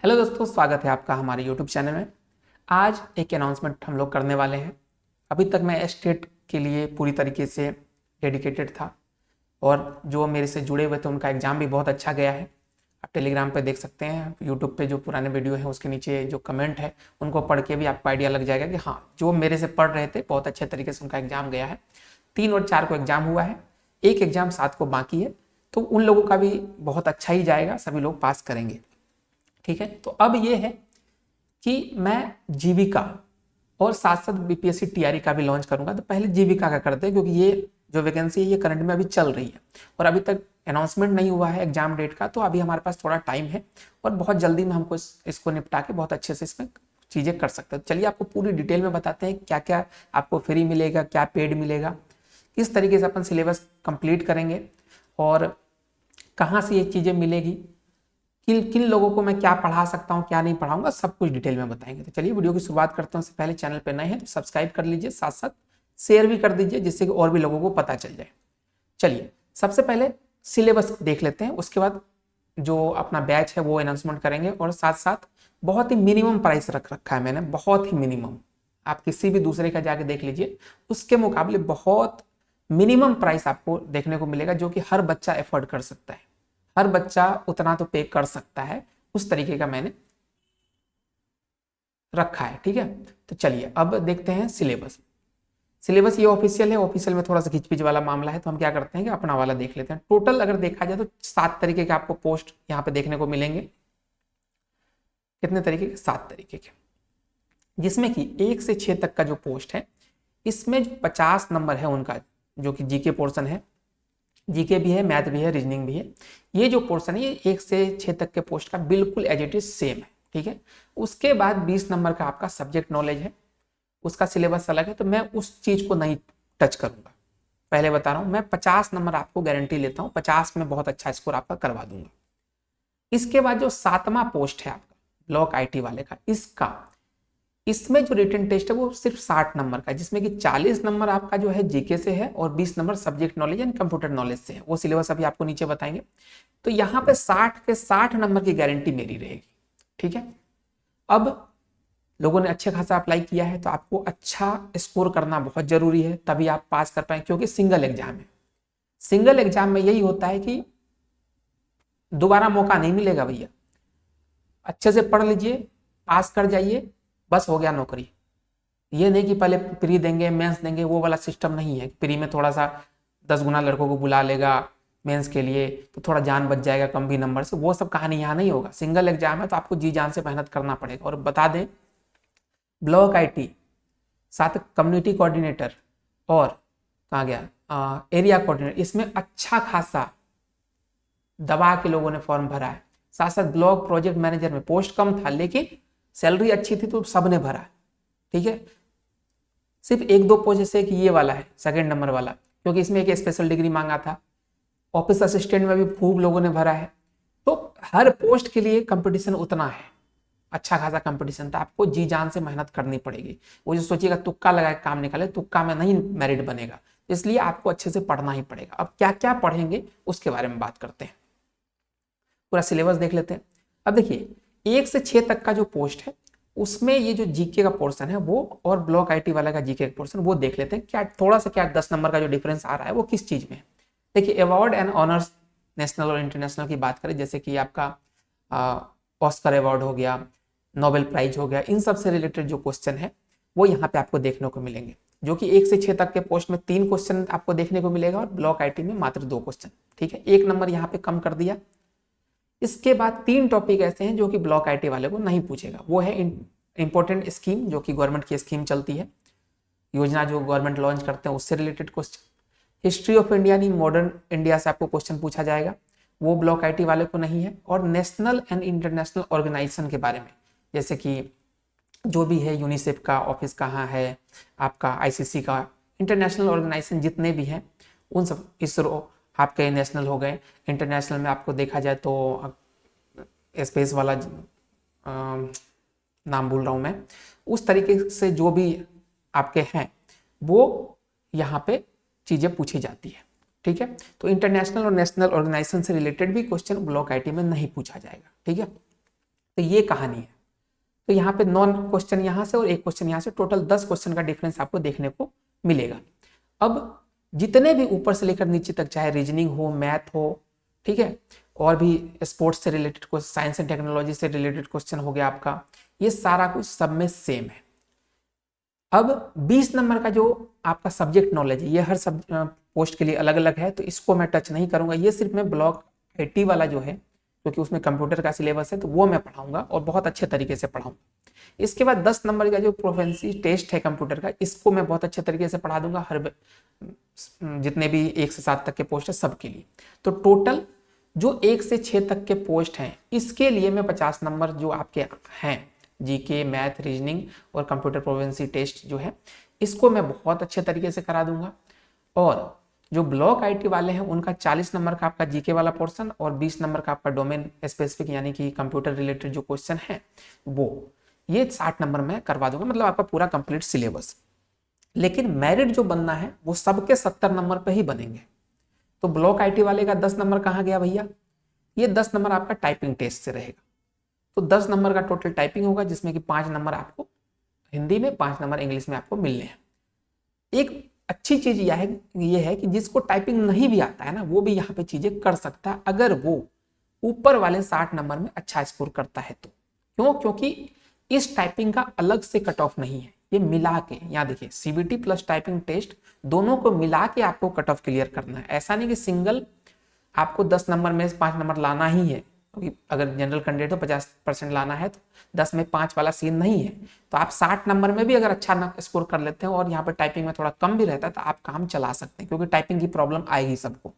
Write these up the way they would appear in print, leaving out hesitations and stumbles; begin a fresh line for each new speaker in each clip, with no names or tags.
Hello दोस्तों, स्वागत है आपका हमारे यूट्यूब चैनल में। आज एक अनाउंसमेंट हम लोग करने वाले हैं। अभी तक मैं स्टेट के लिए पूरी तरीके से डेडिकेटेड था और जो मेरे से जुड़े हुए थे उनका एग्ज़ाम भी बहुत अच्छा गया है। आप टेलीग्राम पे देख सकते हैं, यूट्यूब पे जो पुराने वीडियो हैं उसके नीचे जो कमेंट है उनको पढ़ के भी आपको आइडिया लग जाएगा कि हाँ, जो मेरे से पढ़ रहे थे बहुत अच्छे तरीके से उनका एग्ज़ाम गया है। 3 और 4 को एग्ज़ाम हुआ है, एक एग्ज़ाम 7 को बाकी है, तो उन लोगों का भी बहुत अच्छा ही जाएगा, सभी लोग पास करेंगे। ठीक है, तो अब ये है कि मैं जीविका और साथ साथ बीपीएससी टीआरई का भी लॉन्च करूंगा। तो पहले जीविका का करते हैं क्योंकि ये जो वैकेंसी है ये करंट में अभी चल रही है और अभी तक अनाउंसमेंट नहीं हुआ है एग्जाम डेट का, तो अभी हमारे पास थोड़ा टाइम है और बहुत जल्दी में हमको इसको निपटा के बहुत अच्छे से इसमें चीज़ें कर सकते हैं। चलिए आपको पूरी डिटेल में बताते हैं क्या क्या आपको फ्री मिलेगा, क्या पेड मिलेगा, किस तरीके से अपन सिलेबस कंप्लीट करेंगे और कहाँ से ये चीज़ें मिलेगी, किन किन लोगों को मैं क्या पढ़ा सकता हूँ, क्या नहीं पढ़ाऊंगा, सब कुछ डिटेल में बताएंगे। तो चलिए वीडियो की शुरुआत करते हैं। उससे पहले चैनल पे नए हैं तो सब्सक्राइब कर लीजिए, साथ साथ शेयर भी कर दीजिए जिससे कि और भी लोगों को पता चल जाए। चलिए सबसे पहले सिलेबस देख लेते हैं, उसके बाद जो अपना बैच है वो अनाउंसमेंट करेंगे और साथ साथ बहुत ही मिनिमम प्राइस रख रखा है मैंने, बहुत ही मिनिमम। आप किसी भी दूसरे का जाके देख लीजिए, उसके मुकाबले बहुत मिनिमम प्राइस आपको देखने को मिलेगा जो कि हर बच्चा एफोर्ड कर सकता है। हर बच्चा उतना तो पे कर सकता है, उस तरीके का मैंने रखा है। ठीक है, तो चलिए अब देखते हैं सिलेबस। सिलेबस ये ऑफिशियल है, ऑफिशियल में थोड़ा सा खिचपिच वाला मामला है, तो हम क्या करते हैं कि अपना वाला देख लेते हैं। टोटल अगर देखा जाए तो 7 तरीके के आपको पोस्ट यहाँ पे देखने को मिलेंगे। कितने तरीके के? 7 तरीके के, जिसमें कि 1 से 6 तक का जो पोस्ट है इसमें जो 50 नंबर है उनका, जो कि जीके पोर्शन है, जीके भी है, मैथ भी है, रीजनिंग भी है। ये जो पोर्शन है ये 1 से 6 तक के पोस्ट का बिल्कुल एज इट इज सेम है। ठीक है, उसके बाद 20 नंबर का आपका सब्जेक्ट नॉलेज है, उसका सिलेबस अलग है, तो मैं उस चीज को नहीं टच करूंगा। पहले बता रहा हूं, मैं 50 नंबर आपको गारंटी लेता हूं, 50 में बहुत अच्छा स्कोर आपका करवा दूंगा। इसके बाद जो 7वां पोस्ट है आपका ब्लॉक आईटी वाले का, इसमें जो रिटन टेस्ट है वो सिर्फ 60 नंबर का है, जिसमें कि 40 नंबर आपका जो है जीके से है और 20 number subject knowledge and computer knowledge से है। वो सिलेबस अभी आपको नीचे बताएंगे। तो यहाँ पे 60 के 60 नंबर की गारंटी मेरी रहेगी। ठीक है, अब लोगों ने अच्छे खासा अप्लाई किया है तो आपको अच्छा स्कोर करना बहुत जरूरी है, तभी आप पास कर पाए, क्योंकि सिंगल एग्जाम है। सिंगल एग्जाम में यही होता है कि दोबारा मौका नहीं मिलेगा भैया। अच्छे से पढ़ लीजिए, पास कर जाइए, बस हो गया नौकरी। ये नहीं कि पहले प्री देंगे, मेंस देंगे, वो वाला सिस्टम नहीं है। प्री में थोड़ा सा 10 गुना लड़कों को बुला लेगा मेंस के लिए तो थोड़ा जान बच जाएगा कम भी नंबर से, वो सब कहानी यहाँ नहीं होगा। सिंगल एग्जाम है तो आपको जी जान से मेहनत करना पड़ेगा। और बता दें, ब्लॉक आईटी, साथ कम्युनिटी कोऑर्डिनेटर और कहाँ गया एरिया कोऑर्डिनेटर, इसमें अच्छा खासा दबा के लोगों ने फॉर्म भरा है। साथ साथ ब्लॉक प्रोजेक्ट मैनेजर में पोस्ट कम था लेकिन सैलरी अच्छी थी तो सबने भरा। ठीक है, सिर्फ 1-2 पोस्ट है कि ये वाला है सेकंड नंबर वाला, क्योंकि इसमें एक स्पेशल डिग्री मांगा था। ऑफिस असिस्टेंट में भी खूब लोगों ने भरा है। तो हर पोस्ट के लिए कंपटीशन उतना है, अच्छा खासा कंपटीशन था। आपको जी जान से मेहनत करनी पड़ेगी। वो जो सोचिएगा तुक्का लगा के काम निकाले, तुक्का में नहीं मेरिट बनेगा, इसलिए आपको अच्छे से पढ़ना ही पड़ेगा। अब क्या क्या पढ़ेंगे उसके बारे में बात करते हैं, पूरा सिलेबस देख लेते हैं। अब देखिए 1 से 6 तक का जो पोस्ट है उसमें ये जो जीके का पोर्शन है वो और ब्लॉक आईटी वाला का जीके का पोर्शन वो देख लेते हैं। क्या थोड़ा सा क्या 10 नंबर का जो डिफरेंस आ रहा है वो किस चीज में है। देखिए अवार्ड एंड ऑनर्स, नेशनल और इंटरनेशनल की बात करें, जैसे कि आपका ऑस्कर अवार्ड हो गया, नोबेल प्राइज हो गया, इन सब से रिलेटेड जो क्वेश्चन है वो यहाँ पे आपको देखने को मिलेंगे, जो कि 1 से 6 तक के पोस्ट में 3 क्वेश्चन आपको देखने को मिलेगा और ब्लॉक आईटी में मात्र 2 क्वेश्चन। ठीक है, 1 नंबर यहाँ पे कम कर दिया। इसके बाद 3 टॉपिक ऐसे हैं जो कि ब्लॉक आईटी वाले को नहीं पूछेगा। वो है इंपॉर्टेंट स्कीम, जो कि गवर्नमेंट की स्कीम चलती है, योजना जो गवर्नमेंट लॉन्च करते हैं उससे related question. History of India यानी मॉडर्न इंडिया से आपको क्वेश्चन पूछा जाएगा, वो ब्लॉक आईटी वाले को नहीं है। और नेशनल एंड इंटरनेशनल ऑर्गेनाइजेशन के बारे में, जैसे कि जो भी है यूनिसेफ का ऑफिस कहाँ है, आपका आईसीसी का, इंटरनेशनल ऑर्गेनाइजेशन जितने भी हैं उन सब, इसरो आपके नेशनल हो गए। इंटरनेशनल में आपको देखा जाए तो स्पेस वाला नाम भूल रहा हूँ मैं, उस तरीके से जो भी आपके हैं वो यहाँ पे चीज़ें पूछी जाती है। ठीक है, तो इंटरनेशनल और नेशनल ऑर्गेनाइजेशन से रिलेटेड भी क्वेश्चन ब्लॉक आईटी में नहीं पूछा जाएगा। ठीक है, तो ये कहानी है। तो यहाँ पे 9 क्वेश्चन यहाँ से और 1 क्वेश्चन यहाँ से, टोटल 10 क्वेश्चन का डिफरेंस आपको देखने को मिलेगा। अब जितने भी ऊपर से लेकर नीचे तक, चाहे रीजनिंग हो, मैथ हो, ठीक है, और भी स्पोर्ट्स से related question, science and technology से रिलेटेड क्वेश्चन हो गया आपका, ये सारा कुछ सब में सेम है। अब 20 नंबर का जो आपका सब्जेक्ट नॉलेज है, ये हर सब पोस्ट के लिए अलग अलग है, तो इसको मैं टच नहीं करूंगा। ये सिर्फ मैं ब्लॉक IT वाला जो है, क्योंकि उसमें कंप्यूटर का सिलेबस है, तो वो मैं पढ़ाऊंगा और बहुत अच्छे तरीके से पढ़ाऊंगा। इसके बाद 10 नंबर का जो प्रोफेंसी टेस्ट है कंप्यूटर का, इसको मैं बहुत अच्छे तरीके से पढ़ा दूंगा हर जितने भी 1 से 7 तक के पोस्ट है सबके लिए। तो टोटल जो 1 से 6 तक के पोस्ट हैं, इसके लिए मैं 50 नंबर जो आपके हैं, GK, मैथ, रीजनिंग और कंप्यूटर प्रोफेंसी टेस्ट जो है, इसको मैं बहुत अच्छे तरीके से करा दूंगा। और जो ब्लॉक IT वाले हैं, उनका 40 नंबर का आपका GK वाला पोर्शन और 20 नंबर का आपका डोमेन स्पेसिफिक यानी कि कंप्यूटर रिलेटेड जो क्वेश्चन है वो, ये 60 नंबर में करवा दूंगा, मतलब आपका पूरा कंप्लीट सिलेबस। लेकिन मेरिट जो बनना है वो सबके 70 नंबर पे ही बनेंगे। तो ब्लॉक IT वाले का 10 नंबर कहाँ गया भैया? ये 10 नंबर आपका टाइपिंग टेस्ट से रहेगा। तो 10 नंबर का टोटल टाइपिंग होगा, जिसमें कि 5 नंबर आपको हिंदी में, 5 नंबर इंग्लिश में आपको मिलने हैं। एक अच्छी चीज यह है कि जिसको टाइपिंग नहीं भी आता है ना, वो भी यहाँ पे चीजें कर सकता है, अगर वो ऊपर वाले 60 नंबर में अच्छा स्कोर करता है तो। क्यों? क्योंकि इस टाइपिंग का अलग से कट ऑफ नहीं है, ये मिला के, यहाँ देखिए CBT प्लस टाइपिंग टेस्ट दोनों को मिला के आपको कट ऑफ क्लियर करना है। ऐसा नहीं कि सिंगल आपको 10 नंबर में 5 नंबर लाना ही है, क्योंकि अगर जनरल कैंडिडेट तो 50% लाना है, तो 10 में 5 वाला सीन नहीं है। तो आप 60 नंबर में भी अगर अच्छा स्कोर कर लेते हैं और यहाँ पर टाइपिंग में थोड़ा कम भी रहता है, तो आप काम चला सकते हैं, क्योंकि टाइपिंग की प्रॉब्लम आएगी सबको।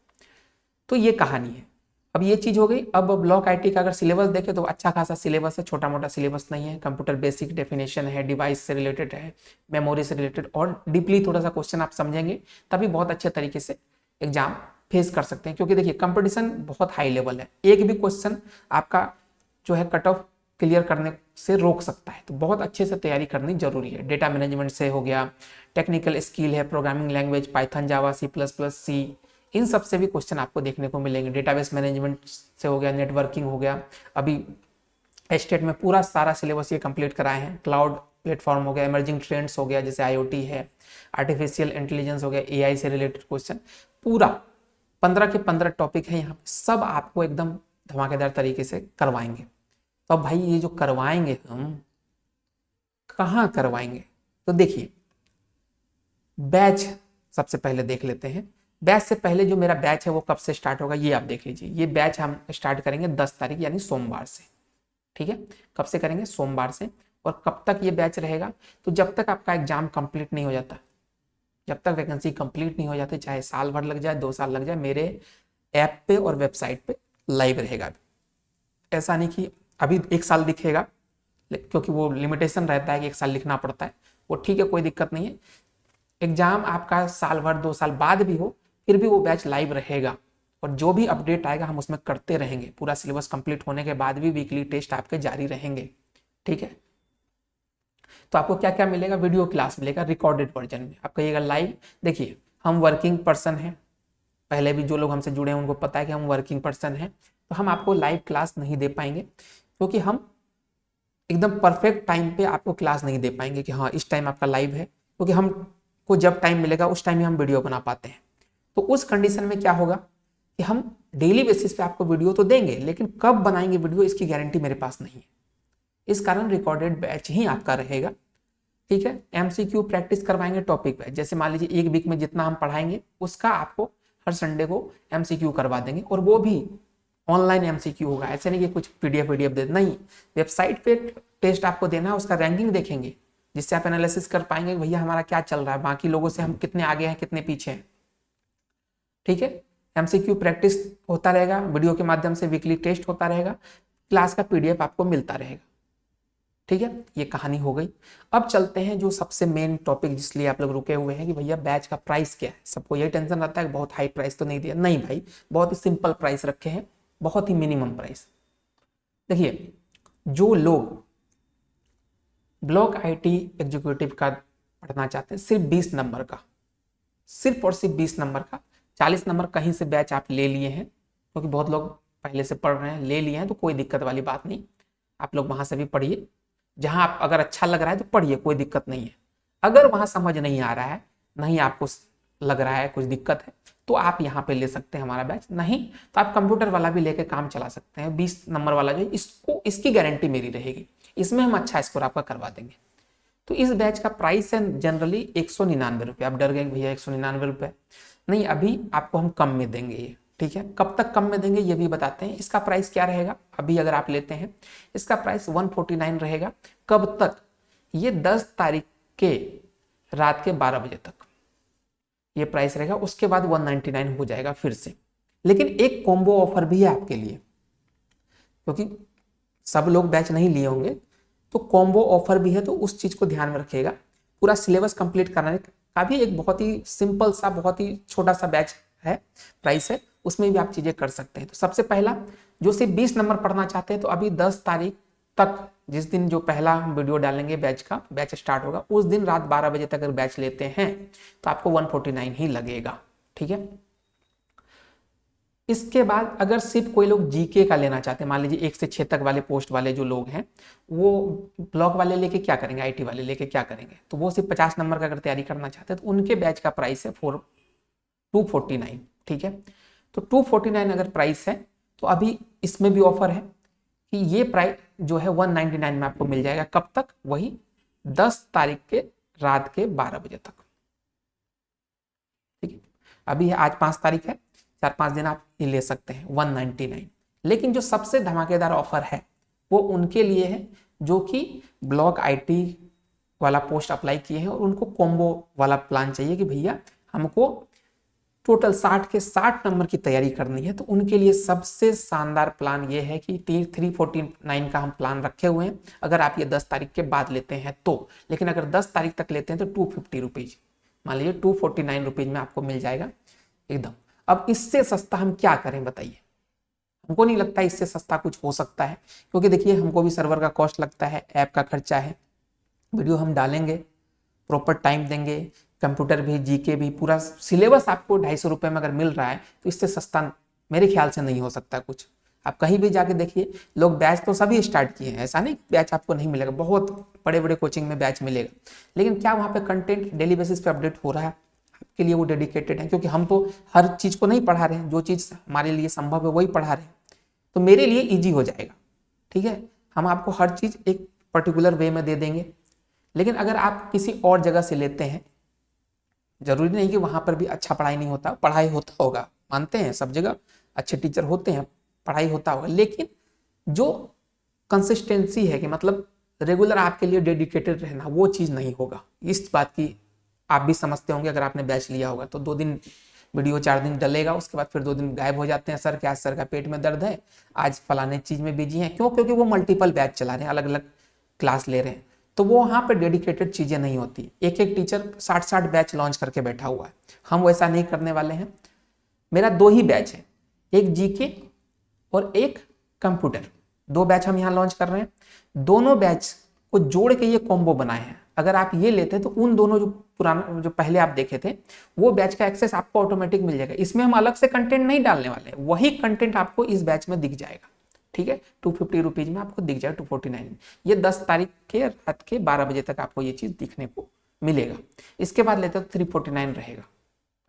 तो ये कहानी है। अब ये चीज हो गई। अब ब्लॉक IT का अगर सिलेबस देखें तो अच्छा खासा सिलेबस है, छोटा मोटा सिलेबस नहीं है। कंप्यूटर बेसिक डेफिनेशन है, डिवाइस से रिलेटेड है, मेमोरी से रिलेटेड, और डीपली थोड़ा सा क्वेश्चन आप समझेंगे तभी बहुत अच्छे तरीके से एग्जाम फेस कर सकते हैं। क्योंकि देखिए कंपटीशन बहुत हाई लेवल है, एक भी क्वेश्चन आपका जो है कट ऑफ क्लियर करने से रोक सकता है। तो बहुत अच्छे से तैयारी करनी जरूरी है। डेटा मैनेजमेंट से हो गया, टेक्निकल स्किल है, प्रोग्रामिंग लैंग्वेज पाइथन, जावा, C++, इन सब से भी क्वेश्चन आपको देखने को मिलेंगे। डेटाबेस मैनेजमेंट से हो गया, नेटवर्किंग हो गया, अभी स्टेट में पूरा सारा सिलेबस ये कंप्लीट कराए हैं। क्लाउड प्लेटफॉर्म हो गया, इमर्जिंग ट्रेंड्स हो गया जैसे IoT है, आर्टिफिशियल इंटेलिजेंस हो गया, AI से रिलेटेड क्वेश्चन, पूरा 15 के 15 टॉपिक है यहाँ पे, सब आपको एकदम धमाकेदार तरीके से करवाएंगे। तो अब भाई ये जो करवाएंगे हम कहाँ करवाएंगे, तो देखिए बैच सबसे पहले देख लेते हैं। बैच से पहले जो मेरा बैच है वो कब से स्टार्ट होगा ये आप देख लीजिए। ये बैच हम स्टार्ट करेंगे 10 तारीख यानी सोमवार से, ठीक है। कब से करेंगे? सोमवार से। और कब तक ये बैच रहेगा? तो जब तक आपका एग्जाम कंप्लीट नहीं हो जाता, जब तक वैकेंसी कंप्लीट नहीं हो जाती, चाहे साल भर लग जाए, 2 साल लग जाए, मेरे ऐप पे और वेबसाइट पे लाइव रहेगा। ऐसा नहीं कि अभी 1 साल दिखेगा, क्योंकि वो लिमिटेशन रहता है कि 1 साल लिखना पड़ता है, वो ठीक है, कोई दिक्कत नहीं है। एग्जाम आपका साल भर 2 साल बाद भी हो, फिर भी वो बैच लाइव रहेगा, और जो भी अपडेट आएगा हम उसमें करते रहेंगे। पूरा सिलेबस कंप्लीट होने के बाद भी वीकली टेस्ट आपके जारी रहेंगे, ठीक है। तो आपको क्या क्या मिलेगा? वीडियो क्लास मिलेगा रिकॉर्डेड वर्जन में, आप कहिएगा लाइव। देखिए हम वर्किंग पर्सन हैं, पहले भी जो लोग हमसे जुड़े हैं उनको पता है कि हम वर्किंग पर्सन हैं, तो हम आपको लाइव क्लास नहीं दे पाएंगे, क्योंकि हम एकदम परफेक्ट टाइम पे आपको क्लास नहीं दे पाएंगे कि हाँ इस टाइम आपका लाइव है, क्योंकि हमको जब टाइम मिलेगा उस टाइम ही हम वीडियो बना पाते हैं। तो उस कंडीशन में क्या होगा कि हम डेली बेसिस पे आपको वीडियो तो देंगे, लेकिन कब बनाएंगे वीडियो इसकी गारंटी मेरे पास नहीं है। इस कारण रिकॉर्डेड बैच ही आपका रहेगा, ठीक है। MCQ प्रैक्टिस करवाएंगे टॉपिक पे, जैसे मान लीजिए 1 वीक में जितना हम पढ़ाएंगे उसका आपको हर संडे को MCQ करवा देंगे, और वो भी ऑनलाइन MCQ होगा। ऐसे नहीं कि कुछ PDF दे, नहीं, वेबसाइट पे टेस्ट आपको देना है, उसका रैंकिंग देखेंगे, जिससे आप एनालिसिस कर पाएंगे भैया हमारा क्या चल रहा है, बाकी लोगों से हम कितने आगे हैं, कितने पीछे हैं, ठीक है। MCQ प्रैक्टिस होता रहेगा, वीडियो के माध्यम से वीकली टेस्ट होता रहेगा, क्लास का PDF आपको मिलता रहेगा, ठीक है। ये कहानी हो गई। अब चलते हैं जो सबसे मेन टॉपिक जिसलिए आप लोग रुके हुए हैं कि भैया बैच का प्राइस क्या है। सबको यही टेंशन रहता है कि बहुत हाई प्राइस तो नहीं दिया। नहीं भाई, बहुत ही सिंपल प्राइस रखे हैं, बहुत ही मिनिमम प्राइस। देखिए जो लोग ब्लॉक IT एग्जीक्यूटिव का पढ़ना चाहते हैं, सिर्फ 20 नंबर का, सिर्फ और सिर्फ 20 नंबर का, 40 नंबर कहीं से बैच आप ले लिए हैं, क्योंकि बहुत लोग पहले से पढ़ रहे हैं, ले लिए हैं, तो कोई दिक्कत वाली बात नहीं। आप लोग वहां से भी पढ़िए, जहां आप अगर अच्छा लग रहा है तो पढ़िए, कोई दिक्कत नहीं है। अगर वहां समझ नहीं आ रहा है, नहीं आपको लग रहा है कुछ दिक्कत है, तो आप यहाँ पे ले सकते हैं हमारा बैच, नहीं तो आप कंप्यूटर वाला भी लेके काम चला सकते हैं। 20 नंबर वाला जो इसको, इसकी गारंटी मेरी रहेगी, इसमें हम अच्छा स्कोर आपका करवा देंगे। तो इस बैच का प्राइस है जनरली 199 रुपये। आप डर गए भैया 199 रुपये, नहीं, अभी आपको हम कम में देंगे ये, ठीक है। कब तक कम में देंगे ये भी बताते हैं। इसका प्राइस क्या रहेगा, अभी अगर आप लेते हैं इसका प्राइस 149 रहेगा। कब तक, ये 10 तारीख के रात के 12 बजे तक ये प्राइस रहेगा। उसके बाद 199 हो जाएगा फिर से। लेकिन एक कॉम्बो ऑफर भी है आपके लिए, क्योंकि सब लोग बैच नहीं लिए होंगे, तो कॉम्बो ऑफर भी है, तो उस चीज को ध्यान में रखिएगा। पूरा सिलेबस कंप्लीट कराने का भी एक बहुत ही सिंपल सा, बहुत ही छोटा सा बैच है, प्राइस है, उसमें भी आप चीजें कर सकते हैं। तो सबसे पहला, जो सिर्फ 20 नंबर पढ़ना चाहते हैं, तो अभी 10 तारीख तक, जिस दिन जो पहला हम वीडियो डालेंगे बैच का, बैच स्टार्ट होगा, उस दिन रात 12 बजे तक अगर बैच लेते हैं तो आपको 149 ही लगेगा, ठीक है। इसके बाद अगर सिर्फ कोई लोग जीके का लेना चाहते हैं, मान लीजिए 1 से 6 तक वाले पोस्ट वाले जो लोग हैं, वो ब्लॉक वाले लेके क्या करेंगे, आईटी वाले लेके क्या करेंगे, तो वो सिर्फ 50 नंबर का अगर तैयारी करना चाहते हैं, तो उनके बैच का प्राइस है 249, ठीक है। तो 249 अगर प्राइस है, तो अभी इसमें भी ऑफर है कि ये प्राइस जो है 199 में आपको मिल जाएगा। कब तक, वही 10 तारीख के रात के 12 बजे तक, ठीक है। अभी है आज 5 तारीख है, 4-5 दिन आप ये ले सकते हैं 199। लेकिन जो सबसे धमाकेदार ऑफर है वो उनके लिए है जो कि ब्लॉक आईटी वाला पोस्ट अप्लाई किए हैं और उनको कॉम्बो वाला प्लान चाहिए कि भैया हमको टोटल 60 के 60 नंबर की तैयारी करनी है। तो उनके लिए सबसे शानदार प्लान ये है कि 349 का हम प्लान रखे हुए हैं, अगर आप ये 10 तारीख के बाद लेते हैं तो। लेकिन अगर 10 तारीख तक लेते हैं तो 250 रुपीज, मान लीजिए 249 रुपीज में आपको मिल जाएगा एकदम। अब इससे सस्ता हम क्या करें बताइए, हमको नहीं लगता इससे सस्ता कुछ हो सकता है, क्योंकि देखिए हमको भी सर्वर का कॉस्ट लगता है, ऐप का खर्चा है, वीडियो हम डालेंगे, प्रॉपर टाइम देंगे, कंप्यूटर भी, जीके भी, पूरा सिलेबस आपको 250 रुपये में अगर मिल रहा है, तो इससे सस्ता मेरे ख्याल से नहीं हो सकता कुछ। आप कहीं भी जाके देखिए, लोग बैच तो सभी स्टार्ट किए हैं, ऐसा नहीं बैच आपको नहीं मिलेगा, बहुत बड़े बड़े कोचिंग में बैच मिलेगा, लेकिन क्या वहाँ पे कंटेंट डेली बेसिस पे अपडेट हो रहा है आपके लिए, वो डेडिकेटेड है? क्योंकि हम तो हर चीज़ को नहीं पढ़ा रहे हैं, जो चीज़ हमारे लिए संभव है वही पढ़ा रहे हैं, तो मेरे लिए ईजी हो जाएगा, ठीक है। हम आपको हर चीज़ एक पर्टिकुलर वे में दे देंगे। लेकिन अगर आप किसी और जगह से लेते हैं, जरूरी नहीं कि वहां पर भी अच्छा पढ़ाई नहीं होता, पढ़ाई होता होगा, मानते हैं सब जगह अच्छे टीचर होते हैं, पढ़ाई होता होगा, लेकिन जो कंसिस्टेंसी है कि मतलब रेगुलर आपके लिए डेडिकेटेड रहना, वो चीज़ नहीं होगा। इस बात की आप भी समझते होंगे, अगर आपने बैच लिया होगा तो 2 दिन वीडियो, 4 दिन डलेगा, उसके बाद फिर 2 दिन गायब हो जाते हैं। सर क्या, सर का पेट में दर्द है, आज फलाने चीज़ में बिजी हैं, क्यों? क्योंकि वो मल्टीपल बैच चला रहे हैं, अलग अलग क्लास ले रहे हैं, तो वो वहाँ पे डेडिकेटेड चीज़ें नहीं होती। एक एक टीचर 60-60 बैच लॉन्च करके बैठा हुआ है, हम वैसा नहीं करने वाले हैं। मेरा 2 ही बैच है, एक जीके और एक कंप्यूटर, 2 बैच हम यहाँ लॉन्च कर रहे हैं। दोनों बैच को जोड़ के ये कॉम्बो बनाए हैं। अगर आप ये लेते हैं तो उन दोनों जो पुराना, जो पहले आप देखे थे, वो बैच का एक्सेस आपको ऑटोमेटिक मिल जाएगा। इसमें हम अलग से कंटेंट नहीं डालने वाले हैं, वही कंटेंट आपको इस बैच में दिख जाएगा, ठीक है। 250 रुपीज में आपको दिख जाएगा, 249 में। ये 10 तारीख के रात के 12 बजे तक आपको ये चीज़ दिखने को मिलेगा। इसके बाद लेते तो 349 रहेगा।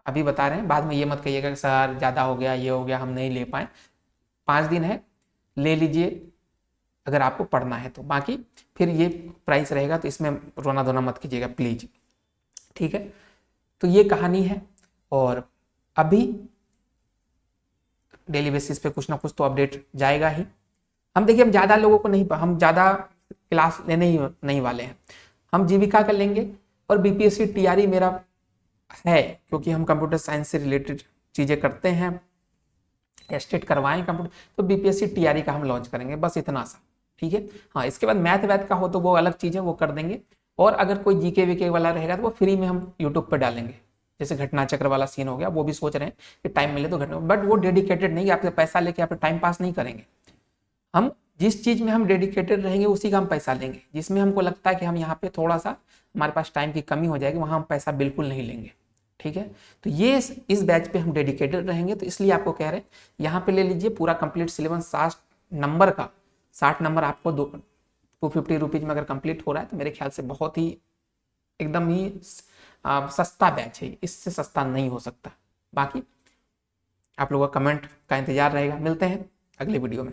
अभी बता रहे हैं, बाद में ये मत कहिएगा कि सर ज़्यादा हो गया, ये हो गया, हम नहीं ले पाए। 5 दिन है, ले लीजिए अगर आपको पढ़ना है तो, बाकी फिर ये प्राइस रहेगा, तो इसमें रोना धोना मत कीजिएगा प्लीज, ठीक है। तो ये कहानी है, और अभी डेली बेसिस पे कुछ ना कुछ तो अपडेट जाएगा ही। हम देखिए, हम ज़्यादा लोगों को नहीं, हम ज़्यादा क्लास लेने ही नहीं वाले हैं, हम जीविका का लेंगे और बीपीएससी टीआरई मेरा है, क्योंकि हम कंप्यूटर साइंस से रिलेटेड चीज़ें करते हैं, एस्टेट करवाएं कंप्यूटर, तो बीपीएससी टीआरई का हम लॉन्च करेंगे, बस इतना सा, ठीक है। हाँ, इसके बाद मैथ वैथ का हो तो वो अलग चीज़ है, वो कर देंगे। और अगर कोई जीके वीके वाला रहेगा तो वो फ्री में हम यूट्यूब पर डालेंगे, जैसे घटना चक्र वाला सीन हो गया, वो भी सोच रहे हैं कि टाइम मिले तो घटना, बट वो डेडिकेटेड नहीं, आपसे पैसा लेके आप टाइम पास नहीं करेंगे। हम जिस चीज़ में हम डेडिकेटेड रहेंगे उसी का हम पैसा लेंगे। जिसमें हमको लगता है कि हम यहाँ पे थोड़ा सा हमारे पास टाइम की कमी हो जाएगी, वहाँ हम पैसा बिल्कुल नहीं लेंगे, ठीक है। तो ये इस बैच पे हम डेडिकेटेड रहेंगे, तो इसलिए आपको कह रहे हैं यहाँ पे ले लीजिए पूरा कंप्लीट सिलेबस 60 नंबर का 60 नंबर आपको 250 रुपीज़ में अगर कंप्लीट हो रहा है तो मेरे ख्याल से बहुत ही एकदम ही सस्ता बैच है, इससे सस्ता नहीं हो सकता। बाकी आप लोगों का कमेंट का इंतजार रहेगा। मिलते हैं अगले वीडियो में।